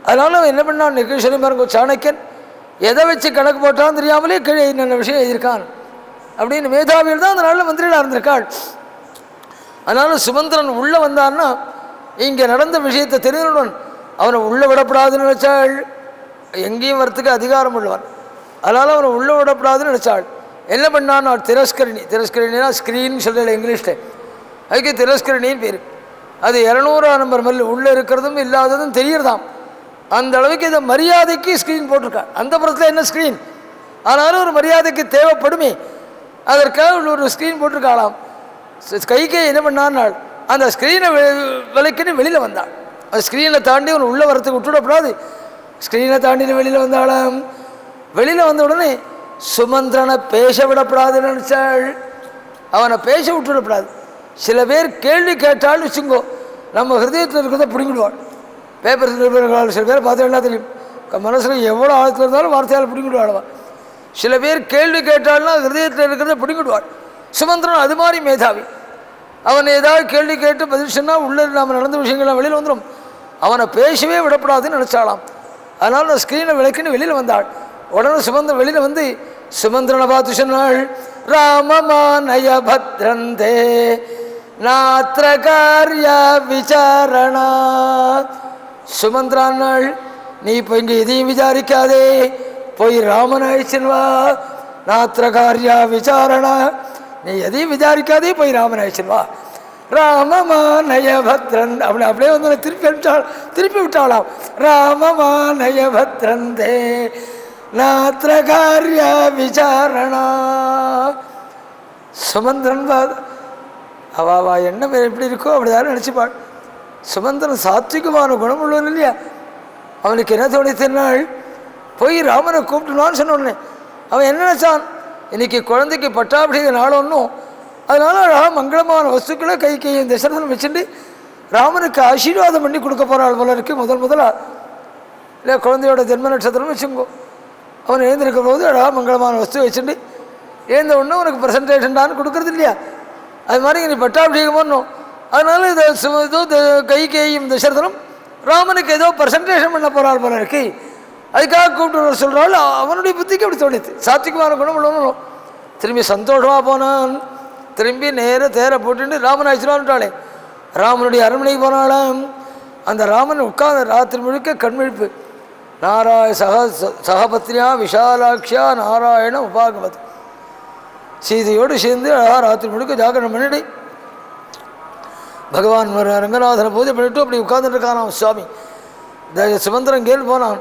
அதனால் அவன் என்ன பண்ணான், நிகழ்ச்சி பாருங்க, சாணக்கியன் எதை வச்சு கணக்கு போட்டான்னு தெரியாமலே கீழே என்னென்ன விஷயம் எழுதியிருக்கான் அப்படின்னு மேதாவியில் தான் அந்த நாளில் மந்திரிகளாக இருந்திருக்காள். அதனால் சுமந்திரன் உள்ளே வந்தான்னா இங்கே நடந்த விஷயத்தை தெரிந்தவன் அவனை உள்ளே விடப்படாதுன்னு நினச்சாள். எங்கேயும் வரத்துக்கு அதிகாரம் உள்ளவன், அதனால் அவனை உள்ளே விடப்படாதுன்னு நினச்சாள். என்ன பண்ணான்னு திரஸ்கரணி, திரஸ்கரணினா ஸ்க்ரீன் சொல்லலை இங்கிலீஷில், அதுக்கு திரஸ்கரணின்னு பேர். அது 200ஆம் நம்பர் மல் உள்ளே இருக்கிறதும் இல்லாததும் தெரியறதாம். அந்த அளவுக்கு இதை மரியாதைக்கு ஸ்க்ரீன் போட்டிருக்காள். அந்த புறத்தில் என்ன ஸ்க்ரீன், ஆனாலும் ஒரு மரியாதைக்கு தேவைப்படுமே, அதற்காக ஒரு ஸ்க்ரீன் போட்டிருக்காளாம். கைகை என்ன பண்ணான்னாள், அந்த ஸ்க்ரீனை விலைக்குன்னு வெளியில் வந்தாள். அந்த ஸ்க்ரீனை தாண்டி அவன் உள்ளே வரத்துக்கு விட்டுவிடப்படாது. ஸ்க்ரீனை தாண்டி வெளியில் வந்தாளாம். வெளியில் வந்த உடனே சுமந்திரனை பேச விடப்படாதுன்னு நினச்சாள். அவனை பேச விட்டுவிடப்படாது. சில பேர் கேள்வி கேட்டாலும் வச்சுங்கோ, நம்ம ஹிருதயத்தில் இருக்கிறத பிடிங்கிடுவாள். பேப்பர் சில பேர் பார்த்தா தெரியும், மனசில் எவ்வளோ ஆழத்தில் இருந்தாலும் வார்த்தையால் பிடிங்கிடுவாள்வா. சில பேர் கேள்வி கேட்டால்னா ஹிருதயத்தில் இருக்கிறத பிடிங்கிடுவாள். சுமந்திரன் அது மாதிரி மேதாவி. அவன் ஏதாவது கேள்வி கேட்டு பதில் சொன்னால் உள்ளே நாம் நடந்த விஷயங்கள்லாம் வெளியில் வந்துடும். அவனை பேசவே விடப்படாதுன்னு நினச்சாலாம். அதனால் நான் ஸ்க்ரீனை விளக்குன்னு வெளியில் வந்தாள். உடனே சுமந்திரன் வெளியில் வந்து சுமந்திரனை பார்த்து சொன்னாள், ராமமானய பத்ரந்தே நாத்திர காரிய விசாரணா. சுமந்திரான்னாள், நீ இப்போ இங்கே எதையும் விசாரிக்காதே, போய் ராமன் அழிச்சுன்னு வா. நாத்திர காரியா விசாரணா, நீ எதையும் விசாரிக்காதே, போய் ராமன் அழிச்சுன்னு வா. ராமமானய பத்ரன் அப்படி அப்படியே வந்து திருப்பி விட்டாளாம். ராமமானய பத்ரந்தே நாத்திர காரிய விசாரணா. சுமந்திரன் அவா எண்ணம் எப்படி இருக்கோ அப்படிதான் நினச்சிப்பாள். சுமந்திரன் சாத்விகமான குணம் உள்ளவன் இல்லையா, அவனுக்கு என்ன தோணி தின்னாள், போய் ராமனை கூப்பிட்டுனான்னு சொன்ன உடனே அவன் என்ன நினச்சான், இன்னைக்கு குழந்தைக்கு பட்டாபிஷேக நாள் ஒன்றும், அதனால அழகாக மங்களமான வஸ்துக்களை கையும் தசரதன் வச்சுட்டு ராமனுக்கு ஆசீர்வாதம் பண்ணி கொடுக்க போகிறாள் போல இருக்கு. முதலாக இல்லை குழந்தையோட ஜென்ம நட்சத்திரம்னு வச்சுங்கோ. அவன் எழுந்திருக்க போது அழகாக மங்களமான வஸ்து வச்சுட்டு எழுந்த ஒன்று உனக்கு ப்ரெசன்டேஷன்டான்னு கொடுக்குறது இல்லையா, அது மாதிரி நீ பட்டாபிஷேகம் பண்ணும். அதனால இதை கைகேயும் தசரதனும் ராமனுக்கு ஏதோ ப்ரெசன்டேஷன் பண்ண போகிறாள் போல இருக்கு, அதுக்காக கூப்பிட்டு சொல்கிறாள். அவனுடைய புத்திக்கு அப்படி தோணித்து, சாத்விகமான குணம் உள்ளவனும். திரும்பி சந்தோஷமாக போனான். திரும்பி நேராக தேரை போட்டுட்டு ராமன் ஆயிடுச்சுடான்ட்டாளே. ராமனுடைய அரண்மனைக்கு போனாலும் அந்த ராமன் உட்கார்ந்த ராத்திரி முழுக்க கண்விழிப்பு. சகபத்னியா விஷாலாட்சியா நாராயண உபாகவத், சீதையோடு சேர்ந்து அழகா ராத்திரி முழுக்க ஜாகரணம் பண்ணிட்டு பகவான் ரங்கநாதனை பூஜை பண்ணிட்டு அப்படி உட்கார்ந்துருக்கான் சுவாமி. சுமந்திரன் கேள் போனான்,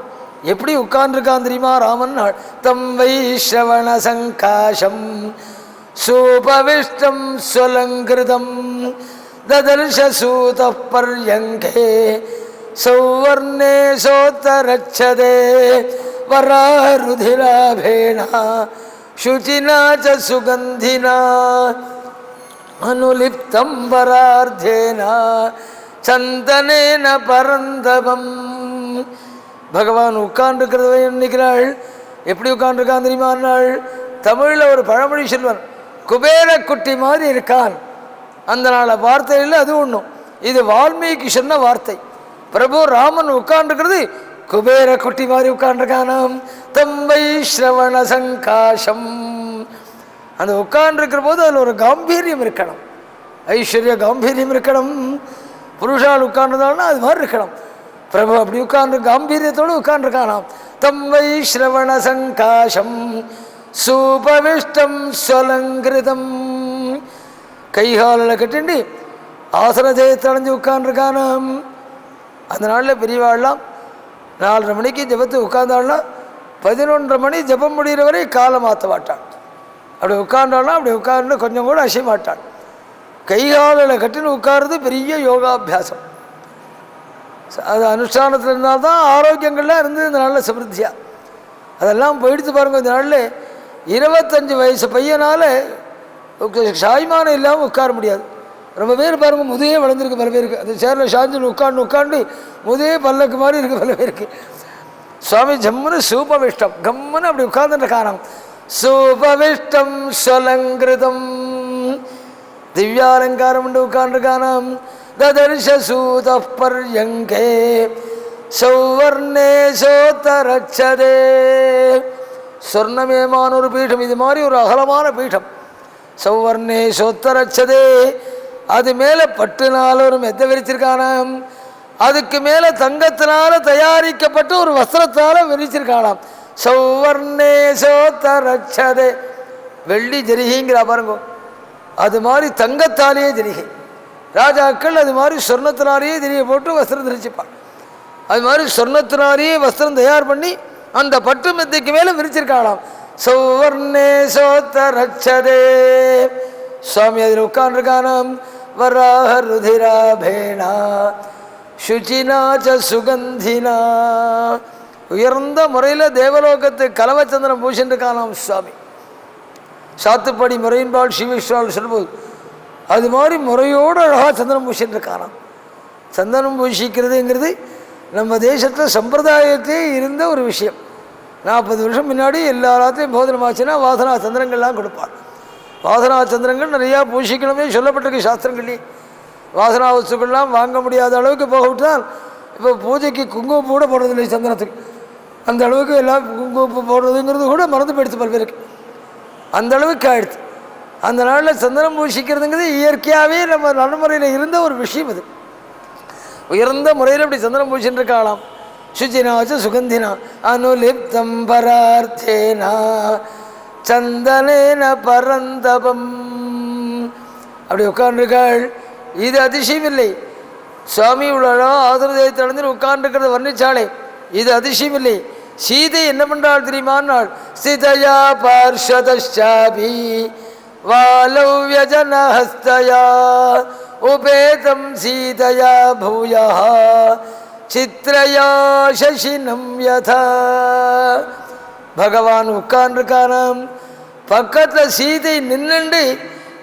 எப்படி உட்கார்ந்துருக்கான் தெரியுமா ராமன். தம் வைஷ்ரவண சங்காசம் சூபவிஷ்டம் ஸ்வலங்கிருதம் ததர்ஷ சூத பர்யங்கே சௌவர்ணே சோத்தரச்சதே வராருதிராபேண சுச்சினா ச சுகந்தினா அனுலிப்தம் வரார்த்தேன சந்தனேன பரந்தவம். பகவான் உட்கார்ந்துருக்கிறத நினைக்கிறாள். எப்படி உட்கார்ந்துருக்கான் தெரியுமான்னாள். தமிழில் ஒரு பழமொழி சொல்வார், குபேர குட்டி மாதிரி இருக்கான். அந்த நாளை வார்த்தையில் அது ஒன்றும், இது வால்மீகி சொன்ன வார்த்தை. பிரபு ராமன் உட்கார்ந்துருக்கிறது குபேர குட்டி மாதிரி உட்கார்ந்துருக்கானாம். தம்மை ஸ்ரவண சங்காசம், அந்த உட்கார்ந்துருக்கிற போது அதில் ஒரு காம்பீரியம் இருக்கணும், ஐஸ்வர்ய காம்பீரியம் இருக்கணும். புருஷால் உட்கார்ந்துதான்னா அது மாதிரி இருக்கணும். பிரபு அப்படி உட்கார்ந்து காம்பீரியத்தோடு உட்கார்ந்துருக்கானாம். தம்மை ஸ்ரவண சங்காசம் சூபவிஷ்டம் ஸ்வலங்கிருதம், கைகாலில் கட்டிண்டு ஆசன ஜெயத்தடைஞ்சு உட்கார்ந்துருக்கானாம். அந்த நாளில் பெரியவாள்லாம் 4:30 மணிக்கு ஜபத்து உட்கார்ந்தாள்னா 11:30 மணி ஜபம் முடிகிற வரை காலை மாற்ற மாட்டாள். அப்படி உட்கார்ந்தாள்னா அப்படி உட்கார்ந்து கொஞ்சம் கூட அசைய மாட்டாள். கைகாலில் கட்டின்னு உட்கார்றது பெரிய யோகாபியாசம். அது அனுஷ்டானத்தில் இருந்தால்தான் ஆரோக்கியங்கள்லாம் இருந்து இந்த நாளில் சமிருத்தியாக. அதெல்லாம் போயிடுத்து பாருங்கள். இந்த நாளில் 25 வயசு பையனால் சாய்மானம் இல்லாமல் உட்கார முடியாது. ரொம்ப பேர் பாருங்கள் முதையே வளர்ந்துருக்கு பல பேருக்கு. அந்த சேரில் சாய்ஞ்சு உட்காந்து முதையே பல்லக்கு மாதிரி இருக்குது பல பேருக்கு. சுவாமி ஜம்முன்னு சூபவிஷ்டம் கம்முன்னு அப்படி உட்கார்ந்துருக்கானாம். சூபவிஷ்டம் ஸ்வலங்கிருதம், திவ்யாலங்காரம் உண்டு உட்கார்ந்துருக்கானாம். ததர்ஷ சூத பர்யங்கே சௌவர்ணே சோத்தரச்சதே. சொர்ணமயமான ஒரு பீடம், இது மாதிரி ஒரு அகலமான பீடம். சௌவர்ணே சோத்தரச்சதே, அது மேலே பட்டுனால ஒரு மெத்த விரிச்சிருக்கான, அதுக்கு மேலே தங்கத்தினால தயாரிக்கப்பட்ட ஒரு வஸ்திரத்தால் விரிச்சிருக்கானாம். சௌவர்ணே சோத்தரச்சதே, வெள்ளி ஜரிகைங்கிற பாருங்க, அது மாதிரி தங்கத்தாலேயே ஜரிகை. ராஜாக்கள் அது மாதிரி சொர்ணத்தினாலேயே ஜரிகை போட்டு வஸ்திரம் தரிச்சுப்பான். அது மாதிரி சொர்ணத்தினாலேயே வஸ்திரம் தயார் பண்ணி அந்த பட்டு மெத்தைக்கு மேலே விரிச்சிருக்காளாம். சௌவர்ணே சோத்தரச்சதே. சுவாமி அதில் உட்கார்ந்துருக்கானாம். வராக ருதிராபேணா சுச்சினாச்ச சுகந்தினா, உயர்ந்த முறையில் தேவலோகத்து கலவச்சந்திரன் பூஷின்றிருக்கானாம் சுவாமி. சாத்துப்படி முறையின்பால் ஸ்ரீவிஷ்வால் சொல்லும்போது அது மாதிரி முறையோடு அழகாக சந்தனம் பூஷின்றிருக்கானாம். சந்தனம் பூஷிக்கிறதுங்கிறது நம்ம தேசத்தில் சம்பிரதாயத்திலே இருந்த ஒரு விஷயம். 40 வருஷம் முன்னாடி எல்லாத்தையும் போதனமாச்சுன்னா வாசனா சந்திரங்கள்லாம் கொடுப்பார். வாசனா சந்திரங்கள் நிறையா பூஷிக்கணுமே சொல்லப்பட்டிருக்கு சாஸ்திரங்கள்லேயே. வாசனா வஸ்துக்கள்லாம் வாங்க முடியாத அளவுக்கு போகவிட்டால் இப்போ பூஜைக்கு குங்குமம் கூட போடுறதில்லை சந்திரத்துக்கு. அந்த அளவுக்கு எல்லாம் குங்குமம் போடுறதுங்கிறது கூட மறந்து போயிடுச்சு பல்வேருக்கு. அந்த அளவுக்கு ஆயிடுச்சு. அந்த நாளில் சந்திரன் பூஷிக்கிறதுங்கிறது இயற்கையாகவே நம்ம நடைமுறையில் இருந்த ஒரு விஷயம். அது உயர்ந்த முறையில் இப்படி சந்திரன் பூஷின்னு இருக்கலாம். சுச்சினாச்ச சுகந்தினா அனுலிப்தம் பரார்த்தேனா சந்தனேன பரந்தபம். அப்படி உட்கார்ந்துருக்காள். இது அதிசயம் இல்லை. சுவாமி இவ்வளோ ஆதிரதயத்தை அடைந்து உட்கார்ந்துருக்கிறத வர்ணிச்சாலே இது அதிசயம் இல்லை. சீதை என்ன பண்ணுறாள் தெரியுமான்னாள். ஸ்திதயா பார்ஷதாபி வாலவ்யஜனஹஸ்தயா உபேதம் சீதையா பூயா சித்ரயா சசினம் யதா. பகவான் உட்கார்ந்துருக்கானாம். பக்கத்தில் சீதை நின்னுண்டு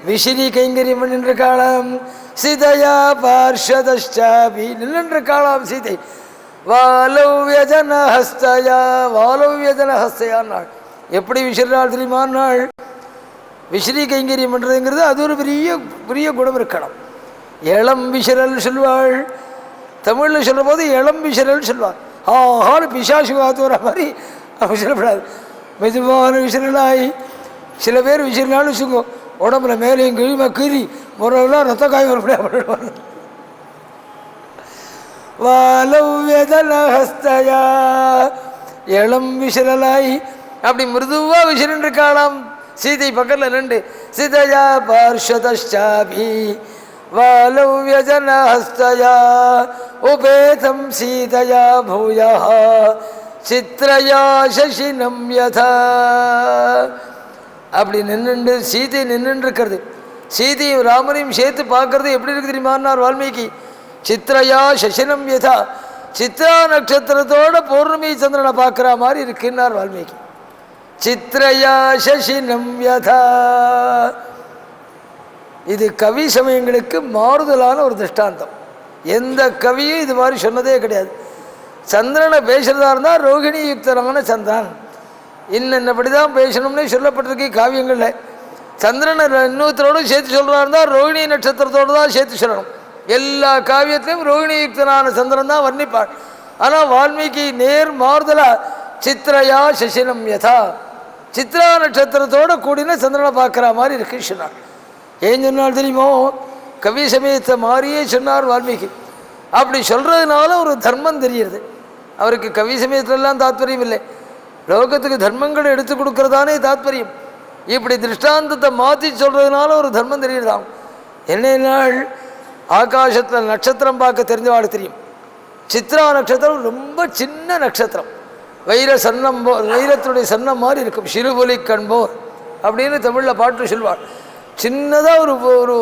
விசிறி கைங்கரியம் பண்ணிருக்காளாம். சீதையா பார்ஷதாபி நின்றுருக்காளாம் சீதை. வாலவ்யஜனஹஸ்தயா, வாலவ்யஜனஹஸ்தயான்னாள். எப்படி விசிறாள் தெரியுமான்னாள். விசிறி கைங்கரியம் பண்ணுறதுங்கிறது அது ஒரு பெரிய பெரிய குணம் இருக்கணும். இளம் விசிறல் சொல்வாள். தமிழில் சொல்லும் போது இளம் விசிறல் சொல்வாள். ஆஹான்னு பிசாசு காத்து வர மாதிரி விசிறப்படாது. மெதுவான விசிறலாய். சில பேர் விசிறினாலும் வச்சுக்கோ உடம்புல மேலேயும் கீழே கீறி முறையெல்லாம் ரத்த காய் வரப்படாது. வாலவ்யஜனஹஸ்தயா, இளம் விசிறலாய் அப்படி மிருதுவா விசிறன் இருக்காளாம் சீதை பக்கத்தில் நின்று. சீதையா பார்ஷதாபி வாலவ்யஜனஹஸ்தயா உபேதம் சீதையா பூயா சித்ரயா சசினம் யதா. அப்படி நின்றுண்டு சீதை நின்றுட்டு இருக்கிறது. சீதையும் ராமரையும் சேர்த்து பார்க்கறது எப்படி இருக்கு தெரியுமான்னார் வால்மீகி. சித்ரயா சசினம் யதா, சித்ரா நட்சத்திரத்தோட பௌர்ணமி சந்திரனை பார்க்குற மாதிரி இருக்குன்னார் வால்மீகி. சித்ரயா சசினம் யதா. இது கவி சமயங்களுக்கு மாறுதலான ஒரு திருஷ்டாந்தம். எந்த கவியும் இது மாதிரி சொன்னதே கிடையாது. சந்திரனை பேசுகிறதா இருந்தால் ரோகிணி யுக்தரான சந்திரன் இன்னபடி தான் பேசணும்னே சொல்லப்பட்டிருக்கு காவியங்களில். சந்திரனை இன்னொருத்தரோடு சேர்த்து சொல்கிறா இருந்தால் ரோகிணி நட்சத்திரத்தோடு தான் சேர்த்து சொல்லணும். எல்லா காவியத்திலையும் ரோகிணி யுக்தனான சந்திரன் தான் வர்ணிப்பாள். ஆனால் வால்மீகி நேர் மாறுதலாக சித்ரயா சசினம் யதா, சித்ரா நட்சத்திரத்தோடு கூடின சந்திரனை பார்க்குற மாதிரி இருக்கு சொன்னார். ஏன் சொன்னால் தெரியுமோ, கவி சமயத்தை மாறியே சொன்னார் வால்மீகி. அப்படி சொல்கிறதுனால ஒரு தர்மம் தெரியுது அவருக்கு. கவி சமயத்திலெல்லாம் தாத்பரியம் இல்லை, லோகத்துக்கு தர்மங்களை எடுத்து கொடுக்கறதானே தாத்பரியம். இப்படி திருஷ்டாந்தத்தை மாற்றி சொல்கிறதுனால ஒரு தர்மம் தெரியுதாம். என்ன நாள் ஆகாசத்தில் நட்சத்திரம் பார்க்க தெரிஞ்சவாள் தெரியும். சித்ரா நட்சத்திரம் ரொம்ப சின்ன நட்சத்திரம், வைர சன்னம் வைரத்துடைய சன்னம் மாதிரி இருக்கும். சிறுபொலி கண்போர் அப்படின்னு தமிழில் பாட்டு சொல்வாள். சின்னதாக ஒரு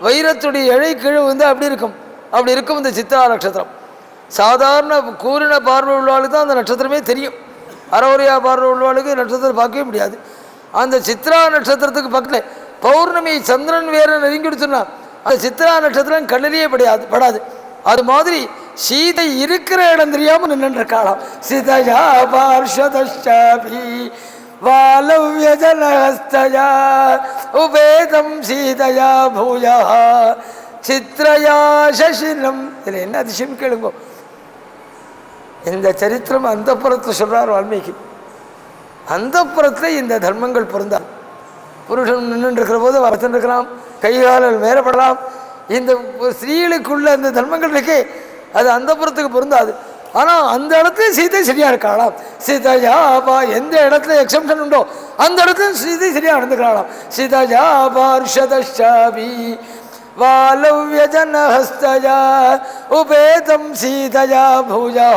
வைரத்துடைய இழை கீழே வந்து அப்படி இருக்கும். அப்படி இருக்கும் இந்த சித்ரா நட்சத்திரம். சாதாரண கூறின பார்வை உள்ளவாளுக்கு தான் அந்த நட்சத்திரமே தெரியும். அறவுரையா பார்வை உள்ளவாளுக்கு நட்சத்திரம் பார்க்கவே முடியாது. அந்த சித்ரா நட்சத்திரத்துக்கு பக்கத்தில் பௌர்ணமி சந்திரன் வேற நெருங்கிடுச்சுன்னா அந்த சித்ரா நட்சத்திரம் கண்ணிலேயே படாது. அது மாதிரி சீதை இருக்கிற இடம் தெரியாமல் நின்றுருக்காளாம். சீதையா பார்ஷதாபி வாலவ்யஜனஹஸ்தயா உபேதம் சீதையா பூயா சித்ரயா சசினம். இதில் என்ன அதிசயம் கேளுங்கோ. இந்த சரித்திரம் அந்தப்புறத்தில் சொல்கிறார் வால்மீகி. அந்தப்புறத்தில் இந்த தர்மங்கள் பொருந்தாது. புருஷன் நின்று இருக்கிற போது வரத்திருக்கலாம், கைகாலில் மேறப்படலாம். இந்த ஸ்திரீகளுக்குள்ள அந்த தர்மங்கள் இருக்கே, அது அந்தப்புறத்துக்கு பொருந்தாது. ஆனால் அந்த இடத்துல சீதை சரியாக இருக்கலாம். சீதாஜாபா எந்த இடத்துல எக்ஸம்ஷன் உண்டோ அந்த இடத்துல சீதை சரியாக நடந்துக்கலாம். சீதாஜாபார்ஷதாபி வாலவ்யஜனஹஸ்தயா உபேதம் சீதயா பூஜா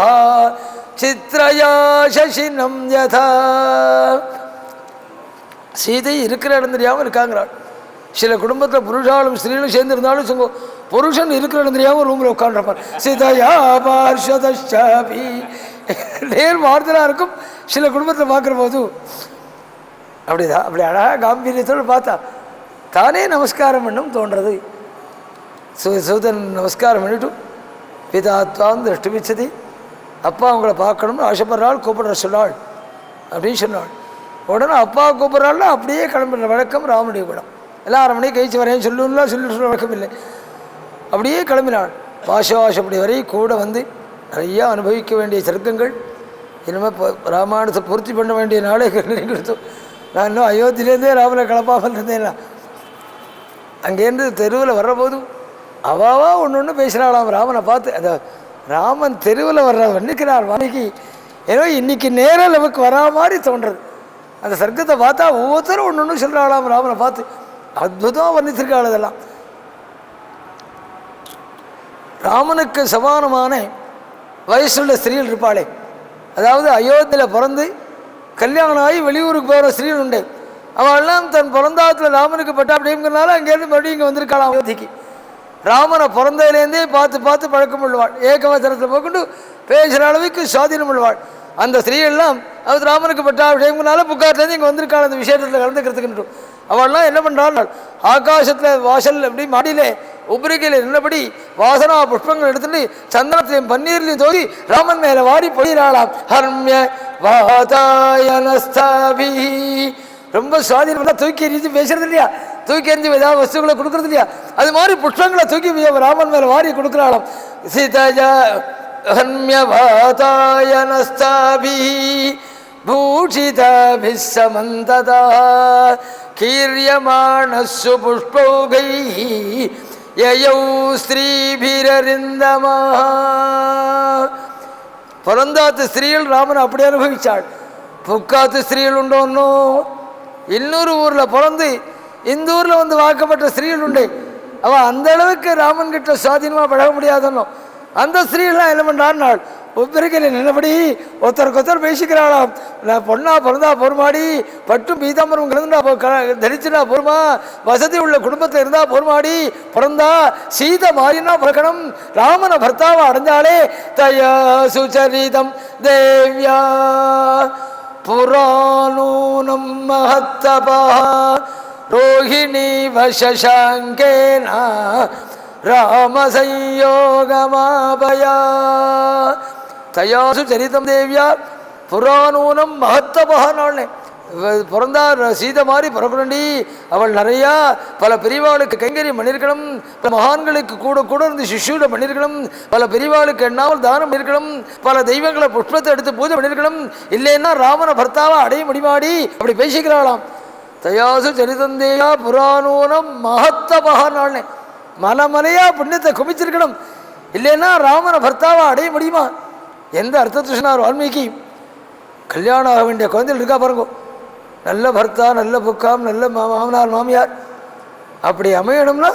சித்ரயா சசினம் யதா. சீதை இருக்கிற இடம் தெரியாமல் இருக்காங்கிறாள். சில குடும்பத்தில் புருஷாலும் ஸ்திரீலும் சேர்ந்து இருந்தாலும் சொல்லுவோம், புருஷன் இருக்கிற இடம் தெரியாமல் ரூமில் உட்காந்துருப்பார். சீதையா பார்ஷதாபி நேர் மாறுதலாக இருக்கும். சில குடும்பத்தில் பார்க்குற போது அப்படிதான், அப்படி அழகாக காம்பீரியத்தோடு பார்த்தா தானே நமஸ்காரம் பண்ணும் தோன்றது. சூதன் நமஸ்காரம் பண்ணிட்டு பிதாத்வான் திருஷ்டிபிச்சதி, அப்பா அவங்கள பார்க்கணும்னு ஆசைப்படுறாள், கூப்பிடுற சொன்னாள் அப்படின்னு சொன்னாள். உடனே அப்பா கூப்பிட்றாள்னா அப்படியே கிளம்புற வழக்கம் ராமனுடைய குணம். எல்லாம் 6 மணிக்கு கழிச்சு வரேன்னு சொல்லுலாம் சொல்ல வழக்கம் இல்லை. அப்படியே கிளம்பினாள். பாஷவாசப்படி வரை கூட வந்து நிறையா அனுபவிக்க வேண்டிய சர்க்கங்கள் இனிமேல் ராமாயணத்தை பூர்த்தி பண்ண வேண்டிய நாளே கொடுத்தோம். நான் இன்னும் அயோத்தியிலேருந்தே ராமனை கிளப்பாமல் இருந்தேன்னா, அங்கேருந்து தெருவில் வர்றபோதும் அவாவா ஒன்று ஒன்று பேசுகிறாளாம் ராமனை பார்த்து. அந்த ராமன் தெருவில் வர்ற வர்ணிக்கிறார் வால்மீகி. ஏதோ இன்னைக்கு நேரம் நமக்கு வரா மாதிரி தோன்றது. அந்த சர்க்கத்தை பார்த்தா ஒவ்வொருத்தரும் ஒன்று ஒன்று சொல்கிறாளாம் ராமனை பார்த்து. அற்புதமாக வர்ணித்திருக்காள். அதெல்லாம் ராமனுக்கு சமானமான வயசுள்ள ஸ்திரீகள் இருப்பாளே, அதாவது அயோத்தியில் பிறந்து கல்யாணம் ஆகி வெளியூருக்கு போகிற ஸ்திரீகள் உண்டு. அவெல்லாம் தன் பிறந்தாத்தில் ராமனுக்கு பட்டாபிடிங்கிறனால அங்கேருந்து மறுபடியும் இங்கே வந்திருக்கலாம் அயோத்திக்கு. ராமனை பிறந்ததுலேருந்தே பார்த்து பார்த்து பழக்கம் கொள்வாள். ஏகவசனத்தில் போட்டு பேசுகிற அளவுக்கு சுவாதீனம் கொள்வாள். அந்த ஸ்திரீகள்லாம் அது ராமனுக்கு பட்டாபிடிங்கிறனால புக்கார்லேருந்து இங்கே வந்திருக்காள் அந்த விசேஷத்தில் கலந்துக்கிறதுக்கு. அவள்லாம் என்ன பண்ணுறாள், ஆகாசத்தில் வாசல் அப்படி மாடியிலே உபரிகையில் நின்றபடி வாசனா புஷ்பங்கள் எடுத்துட்டு சந்தனத்திலையும் பன்னீர்லையும் தோதி ராமன் மேலே வாரி பொழிகிறாளாம். ஹர்மிய வாதாயனஸ்தாபி, ரொம்ப சுவாதீனம். தூக்கி எறிஞ்சு பேசுறது இல்லையா, தூக்கி எறிஞ்சு ஏதாவது வஸ்துக்களை கொடுக்குறது இல்லையா, அது மாதிரி புஷ்பங்களை தூக்கி ராமன் மேலே வாரி கொடுக்குறாளாம். சீதா ஹர்மிய வாதாயனஸ்தாபி பூஷிதாபிஸ்ஸமந்ததா கீர்யமாணஸ்ஸு புஷ்பௌகைः யயௌ ஸ்ரீபிரரிந்தமா. பிறந்தாத்து ஸ்திரீகள் ராமன் அப்படி அனுபவிச்சாள். புக்காத்து ஸ்திரீகள் உண்டோன்னோ, இன்னொரு ஊரில் பிறந்து இந்த ஊரில் வந்து வாக்கப்பட்ட ஸ்திரீகள் உண்டு. அவள் அந்த அளவுக்கு ராமன் கிட்ட சுவாதீனமாக பழக முடியாதன்னோ. அந்த ஸ்திரீகள்லாம் என்ன பண்ணுறாள், ஒவ்வொருக்கிற நின்னபடி ஒருத்தருக்கு ஒருத்தர் பேசிக்கிறாளாம். நான் பொண்ணா பிறந்தா பொறுமாடி, பட்டும் பீதாம்பரம் கலந்துட்டா தரிச்சுனா பொறுமா, வசதி உள்ள குடும்பத்தில் இருந்தா பொறுமாடி, பிறந்தா சீதை மாறினா பிறக்கணும், ராமனை பர்த்தாவை அடைஞ்சாலே தயா சுச்சரிதம் தேவ்யா புராணூனம் மஹத்தபா ரோஹிணி வசசாங்கேனா ராமசயோகமாபயா. தயாசு சரிதம் தேவியா புராணூனம் மகத்தபகானாள்னே பிறந்தா சீதை மாதிரி பிறக்கணுண்டி. அவள் நிறையா பல பெரியவாளுக்கு கைங்கரியம் பண்ணியிருக்கணும், பல மகான்களுக்கு கூட கூட இருந்து சிஷூட பண்ணியிருக்கணும், பல பெரியவாளுக்கு எண்ணாமல் தானம் பண்ணியிருக்கணும், பல தெய்வங்களை புஷ்பத்தை எடுத்து பூஜை பண்ணியிருக்கணும். இல்லைன்னா ராமனை பர்த்தாவை அடைய முடிமாடி அப்படி பேசிக்கிறாளாம். தயாசு சரிதந்தேயா புராணூனம் மகத்தபகானாள்னே மலைமலையா புண்ணியத்தை குமிச்சிருக்கணும். இல்லைன்னா ராமனை பர்த்தாவை அடைய முடியுமா? எந்த அர்த்தத்தை சொன்னார் வால்மீகி. கல்யாணம் ஆக வேண்டிய குழந்தைகள் இருக்கா பாருங்க, நல்ல பர்த்தா, நல்ல புக்காம், நல்ல மாமனார் மாமியார் அப்படி அமையணும்னா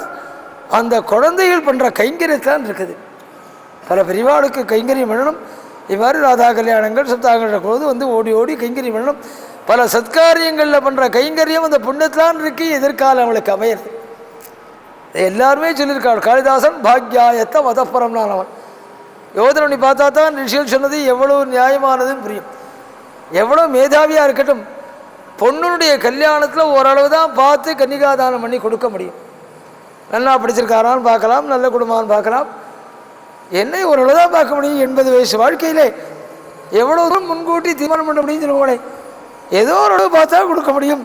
அந்த குழந்தைகள் பண்ணுற கைங்கரியத்தான் இருக்குது. பல பெரியவாளுக்கு கைங்கரியம் பண்ணணும். இவ்வாறு ராதா கல்யாணங்கள் சப்தாங்கிற போது வந்து ஓடி ஓடி கைங்கரியம் பண்ணணும். பல சத்காரியங்களில் பண்ணுற கைங்கரியம் அந்த புண்ணியத்தான் இருக்கு. எதிர்காலம் அவளுக்கு அமையிறது. எல்லாருமே சொல்லியிருக்காள். காளிதாசன் பாக்யாயத்த மதப்பரம்னா அவன் யோதனை பார்த்தா தான் ரிஷிகள் சொன்னது எவ்வளோ நியாயமானதுன்னு புரியும். எவ்வளோ மேதாவியாக இருக்கட்டும், பொண்ணுடைய கல்யாணத்தில் ஓரளவு தான் பார்த்து கன்னிகாதானம் பண்ணி கொடுக்க முடியும். நல்லா படிச்சிருக்காரான்னு பார்க்கலாம், நல்ல குடும்பம்னு பார்க்கலாம், என்னை ஓரளவு தான் பார்க்க முடியும். 80 வயசு வாழ்க்கையிலே எவ்வளோ தூரம் முன்கூட்டி தீர்மானம் பண்ண முடியும் சொல்லுவாங்களே, ஏதோ ஓரளவு பார்த்தா கொடுக்க முடியும்.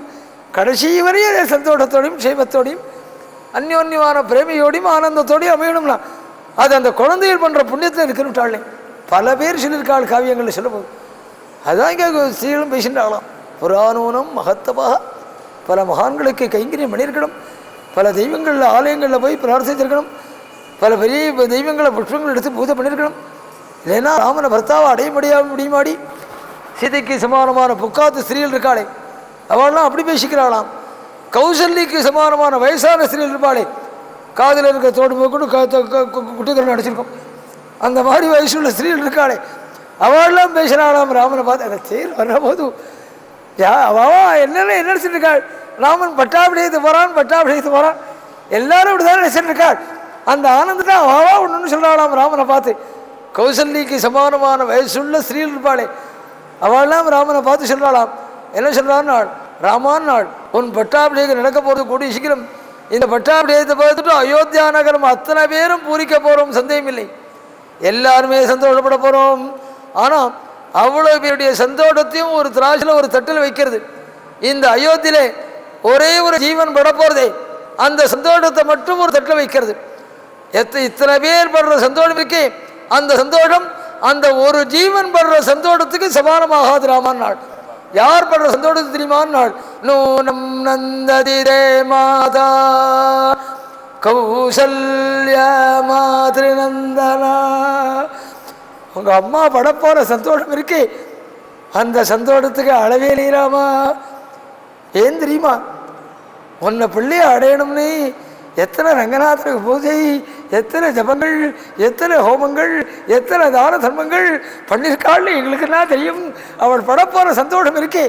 கடைசி வரையும் சந்தோஷத்தோடையும் சேமத்தோடையும் அந்யோன்யமான பிரேமையோடையும் ஆனந்தத்தோடையும் அமையணும்னா அது அந்த குழந்தைகள் பண்ணுற புண்ணியத்தில் இருக்குன்னு. பல பேர் சொல்லியிருக்காள் காவியங்களில் சொல்லும்போது. அதுதான் இங்கே ஸ்ரீகளும் பேசின்றாங்களாம். புராணூனம் மகத்தமாக பல மகான்களுக்கு கைங்கரியம் பண்ணியிருக்கணும், பல தெய்வங்களில் ஆலயங்களில் போய் பிரார்த்தித்திருக்கணும், பல பெரிய தெய்வங்களை புஷ்பங்கள் எடுத்து பூஜை பண்ணியிருக்கணும். இல்லைன்னா ராமனை பர்த்தாவை அடைய முடியுமாடி சீதைக்கு சமானமான புக்காத்து ஸ்திரீகள் இருக்காளே அவள்லாம் அப்படி பேசிக்கிறாளாம். கௌசல்யக்கு சமானமான வயசான ஸ்திரீகள் இருப்பாளே, காதில் இருக்க தோடு போட்டு குட்டித்தரம் அடிச்சிருக்கோம், அந்த மாதிரி வயசுள்ள ஸ்திரீகள் இருக்காளே அவள்லாம் பேசுகிறாளாம் ராமனை பார்த்து. அந்த தேர் வர்ற போது அவா என்னென்ன என்ன நினச்சிட்டு இருக்காள், ராமன் பட்டாபிடியத்து போகிறான் எல்லாரும் இப்படி தான் நினச்சிட்டு இருக்காள். அந்த ஆனந்தத்தை அவாவா ஒன்று சொல்கிறாளாம் ராமனை பார்த்து. கௌசல்யக்கு சமானமான வயசுள்ள ஸ்திரீகள் இருப்பாளே அவள்லாம் ராமனை பார்த்து சொல்கிறாளாம். என்ன சொல்கிறான் நாள், ராமான் நாள் உன் பட்டாபிடியத்தை நடக்க போகிறது கூடிய சீக்கிரம். இந்த பட்டாபிடியத்தை பார்த்துட்டு அயோத்தியா நகரம் அத்தனை பேரும் பூரிக்க போகிறோம், சந்தேகம் இல்லை, எல்லாருமே சந்தோஷப்பட போகிறோம். ஆனால் அவ்வளோ பேருடைய சந்தோஷத்தையும் ஒரு திராட்சையில் ஒரு தட்டில் வைக்கிறது. இந்த அயோத்தியிலே ஒரே ஒரு ஜீவன் பட போகிறதே அந்த சந்தோஷத்தை மட்டும் ஒரு தட்டில் வைக்கிறது. இத்தனை பேர் படுற சந்தோஷம் இருக்கே அந்த சந்தோஷம் அந்த ஒரு ஜீவன் படுற சந்தோஷத்துக்கு சமானமாகாது ராமன் நாள். யார் படுற சந்தோஷத்துக்கு தெரியுமான் நாள், நூனம் நந்ததிரே மாதா கௌசல்ய மாதிருநந்தனா. உங்கள் அம்மா படப்போகிற சந்தோஷம் இருக்கே அந்த சந்தோஷத்துக்கு அளவே இல்லைராமா. ஏன் தெரியுமா, உன்னை பிள்ளையை அடையணும்னு எத்தனை ரங்கநாதனுக்கு பூஜை, எத்தனை ஜபங்கள், எத்தனை ஹோமங்கள், எத்தனை தான தர்மங்கள் பண்ணியிருக்காள்னு எங்களுக்குன்னா தெரியும். அவள் படப்போகிற சந்தோஷம் இருக்கே,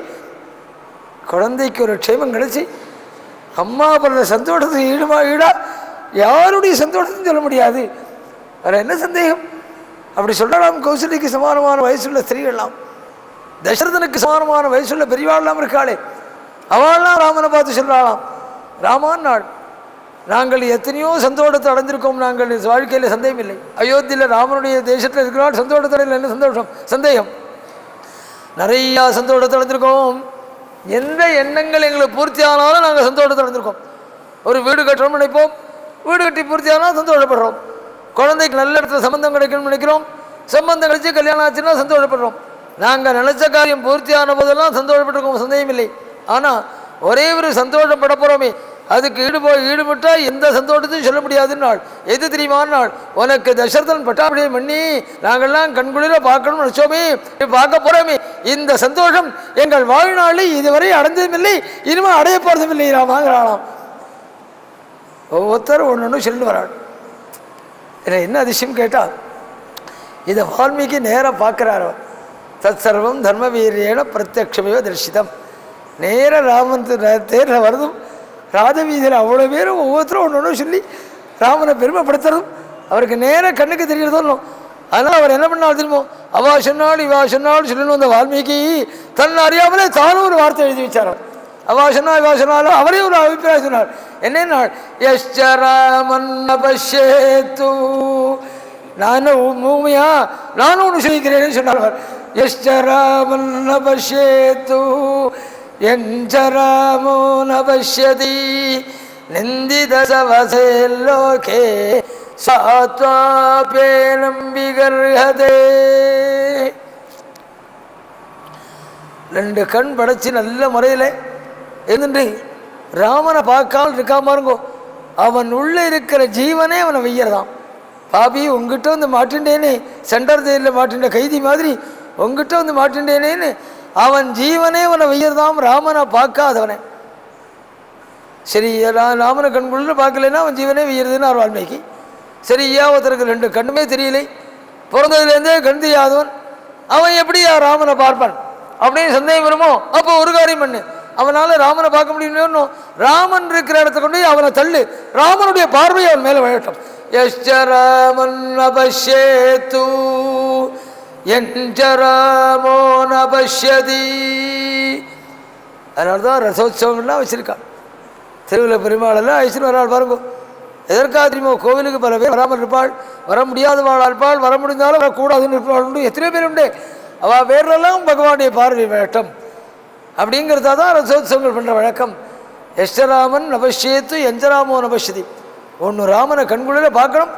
குழந்தைக்கு ஒரு க்ஷேமம் கிடைச்சி அம்மா படுற சந்தோஷத்துக்கு ஈடா யாருடைய சந்தோஷத்தையும் சொல்ல முடியாது. வேறு என்ன சந்தேகம்? அப்படி சொல்லலாம். கௌசல்யக்கு சமானமான வயசுள்ள ஸ்திரீகள்லாம், தசரதனுக்கு சமானமான வயசுள்ள பெரியவாள்லாம் இருக்காளே அவள்லாம் ராமனை பார்த்து சொல்கிறாளாம், ராமான் நாள் நாங்கள் எத்தனையோ சந்தோஷத்தை அடைஞ்சிருக்கோம், நாங்கள் வாழ்க்கையில் சந்தேகம் இல்லை. அயோத்தியில் ராமனுடைய தேசத்தில் இருக்கிறாள், சந்தோஷத்தில் என்ன சந்தேகம், நிறையா சந்தோஷத்தை அடைஞ்சிருக்கோம். எந்த எண்ணங்கள் எங்களுக்கு பூர்த்தி ஆனாலும் நாங்கள் சந்தோஷத்தை அடைஞ்சிருக்கோம். ஒரு வீடு கட்டுறோம் நினைப்போம், வீடு கட்டி பூர்த்தி ஆனால் சந்தோஷப்படுறோம். குழந்தைக்கு நல்ல இடத்துல சம்பந்தம் கிடைக்கணும்னு நினைக்கிறோம், சம்பந்தம் கிடைச்சி கல்யாணம் ஆச்சுன்னா சந்தோஷப்படுறோம். நாங்கள் நினச்ச காரியம் பூர்த்தியான போதெல்லாம் சந்தோஷப்பட்டிருக்கோம், சந்தேகம் இல்லை. ஆனால் ஒரே ஒரு சந்தோஷப்பட போகிறோமே அதுக்கு ஈடுபட்டால் எந்த சந்தோஷத்தையும் சொல்ல முடியாதுன்னாள். எது தெரியுமான்னாள், உனக்கு தசரதன் பட்டாபிஷேகம் பண்ணி நாங்கள்லாம் கண்குளிர பார்க்கணும்னு நினச்சோமே, பார்க்க போகிறோமே, இந்த சந்தோஷம் எங்கள் வாழ்நாளில் இதுவரை அடைஞ்சதும் இல்லை, இனிமேல் அடைய போகிறதும் இல்லை ராமாங்கிறாளாம். ஒவ்வொருத்தரும் ஒன்று ஒன்று சொல்லிட்டு வராள். என்ன அதிசயம் கேட்டால் இதை வால்மீகி நேராக பார்க்குறார். அவர் தத் சர்வம் தர்ம வீரியேன பிரத்யக்ஷமேவ தரிசிதம். நேராக ராமன் தேரில் வருதும் ராஜவீதியில் அவ்வளோ பேரும் ஒவ்வொருத்தரும் ஒன்று ஒன்று சொல்லி ராமனை பெருமைப்படுத்துறதும் அவருக்கு நேராக கண்ணுக்கு தெரியறதும். அதனால் அவர் என்ன பண்ணால் தெரியுமோ, அவா சொன்னாள் இவா சொன்னாள் சொல்லணும். அந்த வால்மீகி தன்னை அறியாமலே தானும் ஒரு வார்த்தை எழுதி வச்சார். அவா சொன்னா இவா சொன்னாலும் அவரே ஒரு அபிப்பிராயம் சொன்னார். என்னன்னா யஷ்சராமன் பஷ்யேத்து, நான் மூமையா நானும் ஒன்று சொல்லிக்கிறேன்னு சொன்னார். யஷ்சராமன் பஷ்யேத்து எஞ்சராமோ நபஷ்யதி நிந்தித சவசே லோகே சாத்வாபேனம் விகர்ஹதே. ரெண்டு கண் படைச்சி நல்ல முறையில் இருந்துட்டு ராமனை பார்க்காமல் இருக்காம இருங்கோ, அவன் உள்ளே இருக்கிற ஜீவனே அவனை வெய்யறதான். பாபி உங்ககிட்ட வந்து மாட்டின்றேனே, சென்டர் ஜெயிலில் மாட்டின்ற கைதி மாதிரி உங்ககிட்ட வந்து மாட்டின்றேனேன்னு அவன் ஜீவனே அவனை வெய்யறதாம், ராமனை பார்க்காதவனை. சரி, ராமனை கண்குள்ள பார்க்கலன்னா அவன் ஜீவனே வெய்யறதுன்னு அவர் வால்மீகி. சரியா ஒருத்தருக்கு ரெண்டு கண்ணுமே தெரியலை, பிறந்ததுலேருந்தே கண் தெரியாதவன் அவன் எப்படி ராமனை பார்ப்பான் அப்படின்னு சந்தேகம் வருமோ? அப்போ ஒரு காரியம் பண்ணு, அவனால் ராமனை பார்க்க முடியும்னு ராமன் இருக்கிற இடத்த கொண்டு அவனை தள்ளு, ராமனுடைய பார்வை அவன் மேலே விழட்டும். யஷ்சராமன் அபஷ்யேத்து என்ஜராமோ நபஷ்யதி. அதனால தான் ரசோத்சவங்கள்லாம் வச்சுருக்கான். திருவிழா பெருமாளெல்லாம் அழைச்சிட்டு வராள் பாருங்க. எதற்காக தெரியுமோ, கோவிலுக்கு பல பேர் வராமல் இருப்பாள், வர முடியாதவாள் இருப்பாள், வர முடிந்தாலும் வரக்கூடாதுன்னு இருப்பாள் உண்டு, எத்தனையோ பேர் உண்டு. அவள் பேரெல்லாம் பகவானுடைய பார்வை வேட்டம் அப்படிங்கிறதா தான் ரசோத்சவங்கள் பண்ணுற வழக்கம். யஷ்டராமன் நபஷ்யேத்து எஞ்சராமோ நபஷ்யதி. ஒன்று ராமனை கண்குளிர பார்க்கணும்,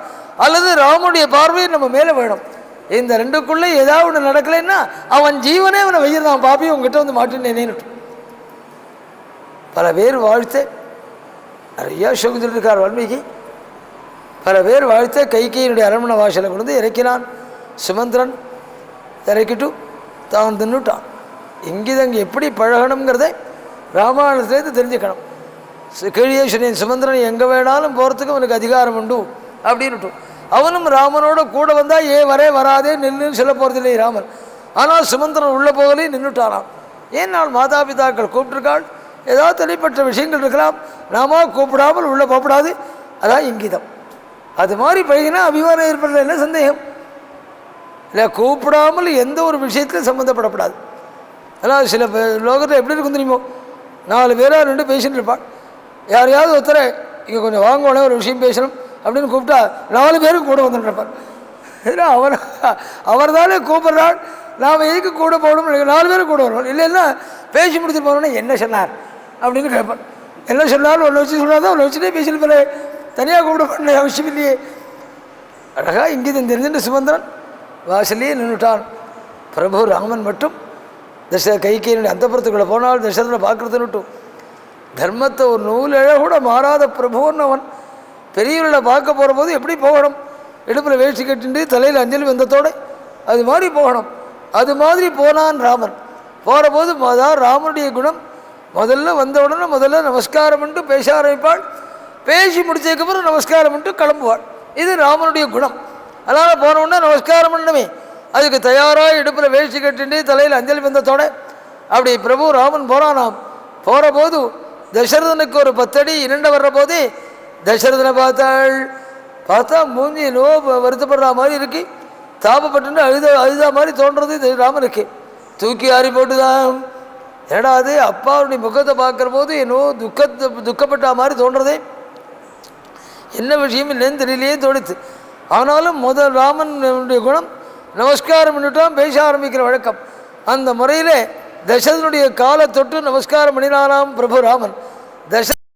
அல்லது ராமனுடைய பார்வை நம்ம மேலே வேணும். இந்த ரெண்டுக்குள்ளே ஏதாவது ஒன்று நடக்கலைன்னா அவன் ஜீவனே அவனை வெய்யதான் பாப்பி உங்ககிட்ட வந்து மாட்டினேன்னு பல பேர் வாழ்த்து நிறையா ஷோகம் சொல்லியிருக்கார் வால்மீகி. பல பேர் வாழ்த்த கைகையினுடைய அரண்மனை வாசலை கொண்டு இறக்கினான். சுமந்திரன் இறக்கிட்டு தான் தின்னுட்டான். இங்கிதங்க எப்படி பழகணுங்கிறத ராமாயணத்துலேருந்து தெரிஞ்சுக்கணும். கீழே சொன்னேன், சுமந்திரன் எங்கே வேணாலும் போகிறதுக்கு அவனுக்கு அதிகாரம் உண்டு அப்படின்னுட்டு. அவனும் ராமனோட கூட வந்தால் வராதே நில்லுன்னு சொல்ல போகிறதில்லை ராமன். ஆனால் சுமந்திரன் உள்ளே போகலே நின்றுட்டானான். ஏன் நாள் மாதா பிதாக்கள் கூப்பிட்டுருக்காள், ஏதாவது தனிப்பட்ட விஷயங்கள் இருக்கலாம், நாம கூப்பிடாமல் உள்ளே போகப்படாது. அதான் இங்கிதம். அது மாதிரி பழகினா அபிமானம் ஏற்படுறது என்ன சந்தேகம் இல்லை. கூப்பிடாமல் எந்த ஒரு விஷயத்திலும் சம்மந்தப்படப்படாது. ஆனால் சில லோகத்தில் எப்படி இருக்கும் தெரியுமோ, 4 பேராக 2 பேசிட்டு இருப்பாள். யாரையாவது ஒருத்தரை இங்கே கொஞ்சம் வாங்கணும் ஒரு விஷயம் பேசணும் அப்படின்னு கூப்பிட்டா 4 பேரும் கூட வந்துட்டுருப்பார். ஏன்னா அவர் தானே கூப்பிட்றாள், நாம் எதுக்கு கூட போகணும், 4 பேரும் கூட வருவோம். இல்லைன்னா பேசி முடிச்சுட்டு போனோன்னா என்ன சொன்னார் அப்படின்னு கேட்பான். என்ன சொன்னாலும் ஒன்று வச்சு சொன்னாதான் ஒன்று வச்சுட்டே பேசிட்டு போல, தனியாக கூப்பிட பண்ண அவசியம் இல்லையே. அழகா இங்கேயும் தெரிஞ்சுட்டு சுமந்திரன் வாசல்லையே நின்றுட்டான். பிரபு ராமன் மட்டும் கைகையினுடைய அந்தப்புறத்துக்குள்ளே போனால் தசரதை பார்க்குறதுன்னுட்டும் தர்மத்தை ஒரு நூல் கூட மாறாத பிரபுன்னு அவன் பெரியவர்களை பார்க்க போகிற போது எப்படி போகணும், இடுப்பில் வேஷ்டி கட்டிண்டு தலையில் அஞ்சலி வந்தத்தோடு அது மாதிரி போகணும். அது மாதிரி போனான் ராமன். போகிற போது அதான் ராமனுடைய குணம். முதல்ல வந்த உடனே முதல்ல நமஸ்காரம் பண்ணிட்டு பேச ஆரம்பிப்பாள். பேசி முடிச்சதுக்கப்புறம் நமஸ்காரம் பண்ணிட்டு கிளம்புவாள். இது ராமனுடைய குணம். அதனால் போன உடனே நமஸ்காரம் பண்ணணுமே, அதுக்கு தயாராக இடுப்பில் வேஷ்டி கட்டிண்டு தலையில் அஞ்சலி வந்தத்தோட அப்படி பிரபு ராமன் போகிறானாம். போகிற போது தசரதனுக்கு ஒரு 10 அடி இரண்ட வர்ற போதே தசரதனை பார்த்தா மூஞ்சி வருத்தப்படுற மாதிரி இருக்கு. தாபப்பட்டு அழுதா மாதிரி தோன்றது ராமனுக்கு. தூக்கி ஆறி போட்டுதான். ஏடா அது அப்பாவுடைய முகத்தை பார்க்குற போது துக்கப்பட்ட மாதிரி தோன்றதே, என்ன விஷயம் இல்லைன்னு தெரியலையே தோணித்து. ஆனாலும் முதல் ராமனுடைய குணம் நமஸ்காரம் பண்ணிட்டான், பேச ஆரம்பிக்கிற வழக்கம். அந்த முறையில் தசரதனுடைய காலை தொட்டு நமஸ்காரம் பண்ணினாராம் பிரபு ராமன்.